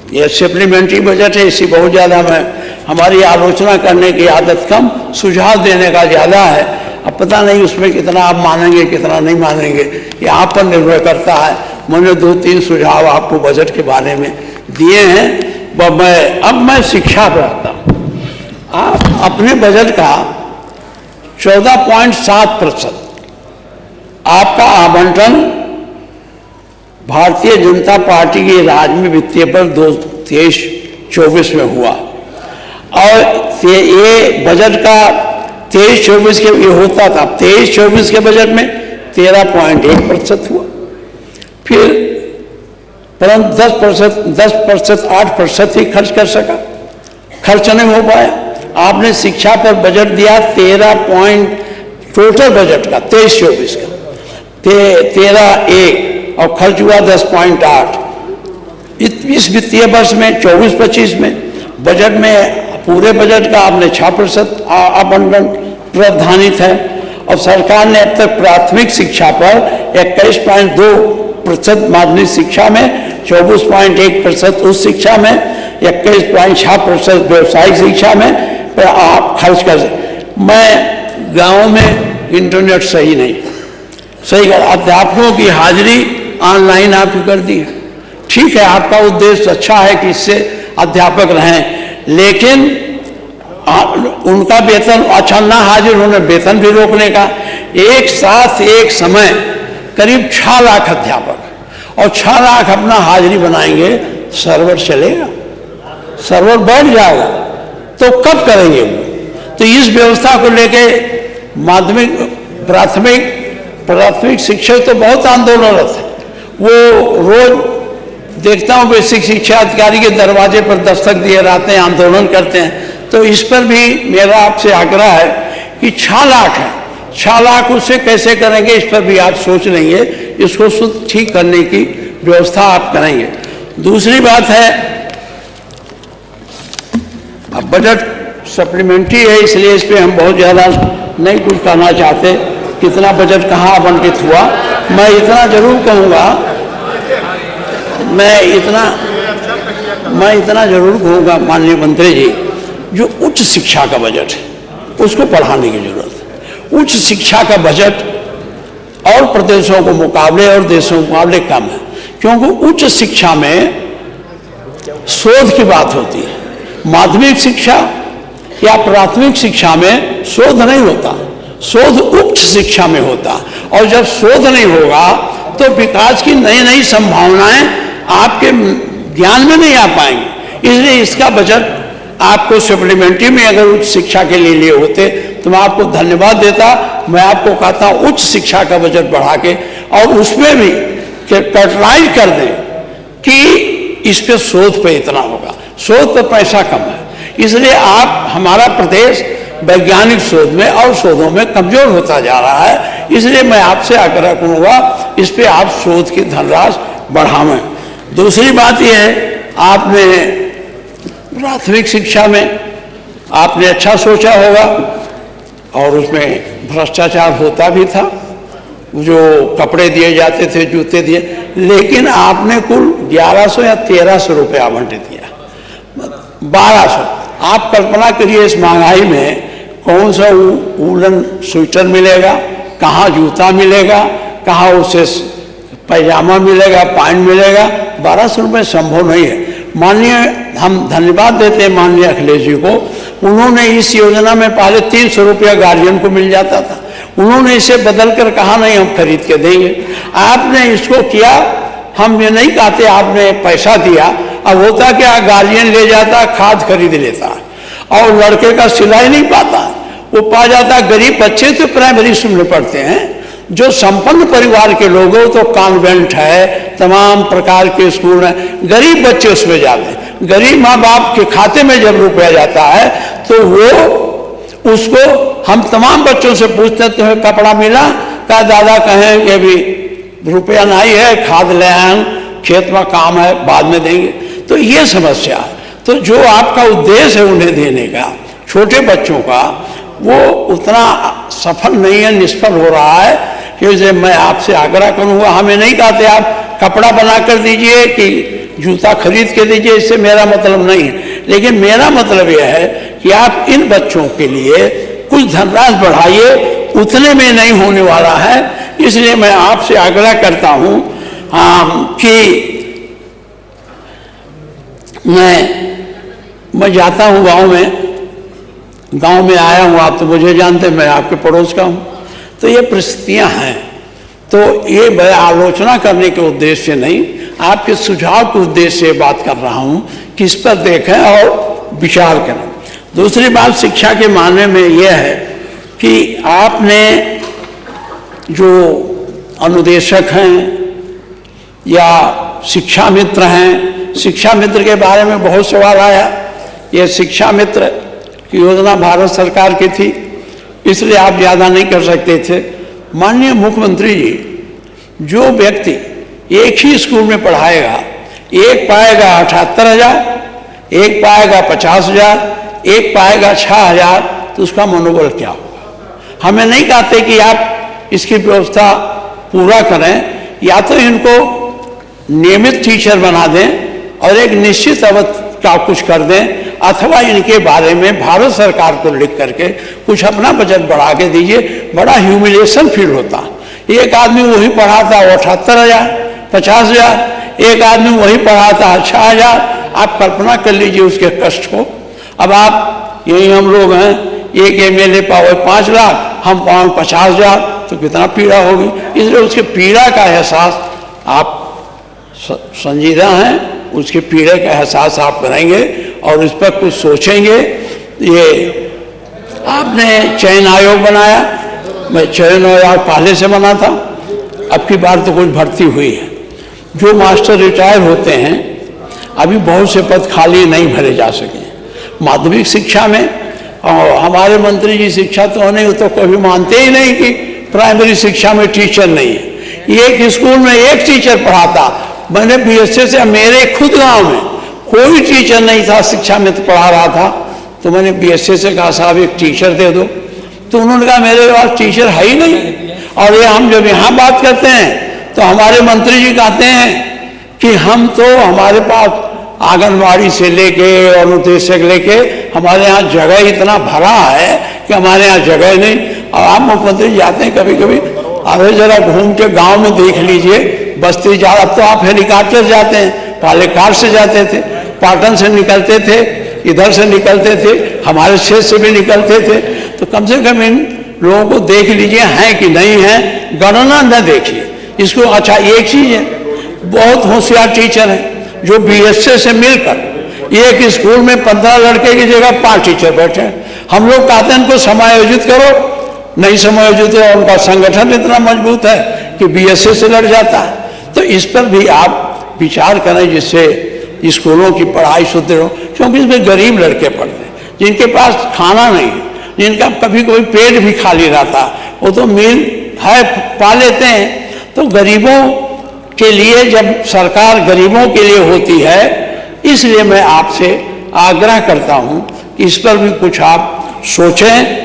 ये supplementary budget है, इसी बहुत ज़्यादा में हमारी आलोचना करने की आदत कम, सुझाव देने का ज़्यादा है। अब पता नहीं उसमें कितना आप मानेंगे कितना नहीं मानेंगे, ये आप पर निर्भर करता है। मैंने 2-3 सुझाव आपको बजट के बारे में दिए हैं। अब मैं शिक्षा पर आता हूँ। आप अपने बजट का 14.7% आपका आवंटन भारतीय जनता पार्टी के राज में वित्तीय वर्ष 23-24 में हुआ, और ये बजट का 23-24 के ये होता था, 23-24 के बजट में 13.1% हुआ। फिर परंतु 10%, 8% ही खर्च कर सका, खर्च नहीं हो पाया। आपने शिक्षा पर बजट दिया 13 टोटल बजट का 23-24 का 13.1 और खर्च हुआ 10.8। इस वित्तीय वर्ष में 24-25 में बजट में पूरे बजट का आपने 6% आवंटन प्रावधानित है, और सरकार ने अब तक प्राथमिक शिक्षा पर 21.2% माध्यमिक शिक्षा में, 24.1% उच्च शिक्षा में, 21.6% व्यावसायिक शिक्षा में पर आप खर्च कर सकते। मैं गाँव में इंटरनेट सही नहीं, सही कर, अध्यापकों की हाजिरी ऑनलाइन आपकी कर दी है। ठीक है, आपका उद्देश्य अच्छा है कि इससे अध्यापक रहें, लेकिन उनका वेतन अच्छा ना हाजिर होने, वेतन भी रोकने का। एक साथ एक समय करीब 6 लाख अध्यापक और 6 लाख अपना हाजिरी बनाएंगे, सर्वर चलेगा, सर्वर बैठ जाएगा, तो कब करेंगे वो? तो इस व्यवस्था को लेके माध्यमिक प्राथमिक शिक्षक तो बहुत आंदोलनरत है। वो रोज देखता हूँ बेसिक शिक्षा अधिकारी के दरवाजे पर दस्तक दिए रहते हैं, आंदोलन करते हैं। तो इस पर भी मेरा आपसे आग्रह है कि 6 लाख है, 6 लाख उससे कैसे करेंगे, इस पर भी आप सोच लेंगे, इसको शुद्ध ठीक करने की व्यवस्था आप करेंगे। दूसरी बात है, अब बजट सप्लीमेंट्री है, इसलिए इस पर हम बहुत ज़्यादा नहीं कुछ कहना चाहते, कितना बजट कहाँ आवंटित हुआ। मैं इतना जरूर कहूँगा, मैं इतना जरूर कहूँगा माननीय मंत्री जी, जो उच्च शिक्षा का बजट है उसको बढ़ाने की जरूरत है। उच्च शिक्षा का बजट और प्रदेशों को मुकाबले और देशों के मुकाबले कम है, क्योंकि उच्च शिक्षा में शोध की बात होती है। माध्यमिक शिक्षा या प्राथमिक शिक्षा में शोध नहीं होता, शोध उच्च शिक्षा में होता, और जब शोध नहीं होगा तो विकास की नई नई संभावनाएं आपके ज्ञान में नहीं आ पाएंगी। इसलिए इसका बजट आपको सप्लीमेंट्री में अगर उच्च शिक्षा के लिए होते तो मैं आपको धन्यवाद देता। मैं आपको कहता हूँ उच्च शिक्षा का बजट बढ़ा के और उसमें भी कैटेगराइज कर दें कि इस पे शोध पे इतना होगा, शोध पर पैसा कम है, इसलिए आप हमारा प्रदेश वैज्ञानिक शोध में और शोधों में कमजोर होता जा रहा है। इसलिए मैं आपसे आग्रह करूँगा इस पे आप शोध की धनराशि बढ़ावें। दूसरी बात यह है, आपने प्राथमिक शिक्षा में आपने अच्छा सोचा होगा और उसमें भ्रष्टाचार होता भी था, जो कपड़े दिए जाते थे, जूते दिए, लेकिन आपने कुल 1100 या 1300 रुपये आवंटित किया, 1200। आप कल्पना करिए इस महंगाई में कौन सा वूलन स्वेटर मिलेगा, कहाँ जूता मिलेगा, कहाँ उसे पैजामा मिलेगा, पैंट मिलेगा। 1200 रुपये संभव नहीं है। माननीय हम धन्यवाद देते हैं माननीय अखिलेश जी को, उन्होंने इस योजना में पहले 300 रुपया गार्जियन को मिल जाता था, उन्होंने इसे बदल कर कहा नहीं हम खरीद के देंगे। आपने इसको किया, हम ये नहीं कहते आपने पैसा दिया। अब होता क्या, गार्जियन ले जाता खाद खरीद लेता और लड़के का सिलाई नहीं पाता, वो पा जाता। गरीब बच्चे तो प्राइमरी स्कूल में पढ़ते हैं, जो संपन्न परिवार के लोग हो तो कॉन्वेंट है, तमाम प्रकार के स्कूल हैं, गरीब बच्चे उसमें जाते हैं। गरीब माँ बाप के खाते में जब रुपया जाता है तो वो उसको हम तमाम बच्चों से पूछते हैं तुम्हें कपड़ा मिला, क्या दादा कहें कि भी रुपया नहीं है, खाद ले आए, खेत में काम है, बाद में देंगे। तो ये समस्या है। तो जो आपका उद्देश्य है उन्हें देने का, छोटे बच्चों का, वो उतना सफल नहीं है, निष्फल हो रहा है। कि मैं आपसे आग्रह करूँगा, हमें नहीं कहते आप कपड़ा बना कर दीजिए कि जूता खरीद के दीजिए, इससे मेरा मतलब नहीं है। लेकिन मेरा मतलब यह है कि आप इन बच्चों के लिए कुछ धनराशि बढ़ाइए, उतने में नहीं होने वाला है। इसलिए मैं आपसे आग्रह करता हूं कि मैं जाता हूं गांव में आया हूं, आप तो मुझे जानते, मैं आपके पड़ोस का हूं। तो ये परिस्थितियां हैं, तो ये मैं आलोचना करने के उद्देश्य से नहीं, आपके सुझाव के उद्देश्य से बात कर रहा हूं कि इस पर देखें और विचार करें। दूसरी बात शिक्षा के मामले में यह है कि आपने जो अनुदेशक हैं या शिक्षा मित्र हैं, शिक्षा मित्र के बारे में बहुत सवाल आया। यह शिक्षा मित्र की योजना भारत सरकार की थी, इसलिए आप ज़्यादा नहीं कर सकते थे। माननीय मुख्यमंत्री जी, जो व्यक्ति एक ही स्कूल में पढ़ाएगा, एक पाएगा 78,000, एक पाएगा 50,000, एक पाएगा 6,000, तो उसका मनोबल क्या होगा? हमें नहीं कहते कि आप इसकी व्यवस्था पूरा करें, या तो इनको नियमित टीचर बना दें और एक निश्चित अवधि का कुछ कर दें, अथवा इनके बारे में भारत सरकार को लिख करके कुछ अपना बजट बढ़ा के दीजिए। बड़ा ह्यूमिलिएशन फील होता। एक आदमी वही पढ़ाता 78,000, 50,000, एक आदमी वही पढ़ाता 6,000। आप कल्पना कर लीजिए उसके कष्ट को। अब आप यही हम लोग हैं, एक MLA पावे 5 लाख, हम पावे 50,000, तो कितना पीड़ा होगी। इसलिए उसके पीड़ा का एहसास आप संजीदा हैं, उसके पीड़े का एहसास आप करेंगे और इस पर कुछ सोचेंगे। ये आपने चयन आयोग बनाया, मैं चयन आयोग पहले से बना था, अब की बार तो कुछ भर्ती हुई है। जो मास्टर रिटायर होते हैं, अभी बहुत से पद खाली नहीं भरे जा सके माध्यमिक शिक्षा में। और हमारे मंत्री जी शिक्षा तो नहीं, तो कभी मानते ही नहीं कि प्राइमरी शिक्षा में टीचर नहीं है। एक स्कूल में एक टीचर पढ़ाता। मैंने BSS से, मेरे खुद गांव में कोई टीचर नहीं था, शिक्षा में तो पढ़ा रहा था, तो मैंने BSS से कहा साहब एक टीचर दे दो, तो उन्होंने कहा मेरे पास टीचर है ही नहीं। और ये हम जब यहाँ बात करते हैं तो हमारे मंत्री जी कहते हैं कि हम तो हमारे पास आंगनबाड़ी से लेके और अनुदेशक लेके हमारे यहाँ जगह इतना भरा है कि हमारे यहाँ जगह नहीं। और आप मुख्यमंत्री जाते हैं कभी कभी, अरे जरा घूम के गांव में देख लीजिए, बस्ती जा। अब तो आप हेलीकॉप्टर जाते हैं, पहले कार से जाते थे, पाटन से निकलते थे, इधर से निकलते थे, हमारे क्षेत्र से भी निकलते थे। तो कम से कम इन लोगों को देख लीजिए हैं कि नहीं है, गणना न देखिए इसको। अच्छा एक चीज है, बहुत होशियार टीचर है जो BSS से मिलकर एक स्कूल में 15 लड़के की जगह 5 टीचर बैठे हैं। हम लोग कहते हैं इनको समायोजित करो, नहीं समायोजित है, उनका संगठन इतना मजबूत है कि BSS से लड़ जाता है। तो इस पर भी आप विचार करें, जिससे स्कूलों की पढ़ाई सुदृढ़ हो। क्योंकि इसमें गरीब लड़के पढ़ते हैं, जिनके पास खाना नहीं, जिनका कभी कोई पेट भी खाली रहता, वो तो मिल है पा लेते हैं। तो गरीबों के लिए, जब सरकार गरीबों के लिए होती है, इसलिए मैं आपसे आग्रह करता हूं कि इस पर भी कुछ आप सोचें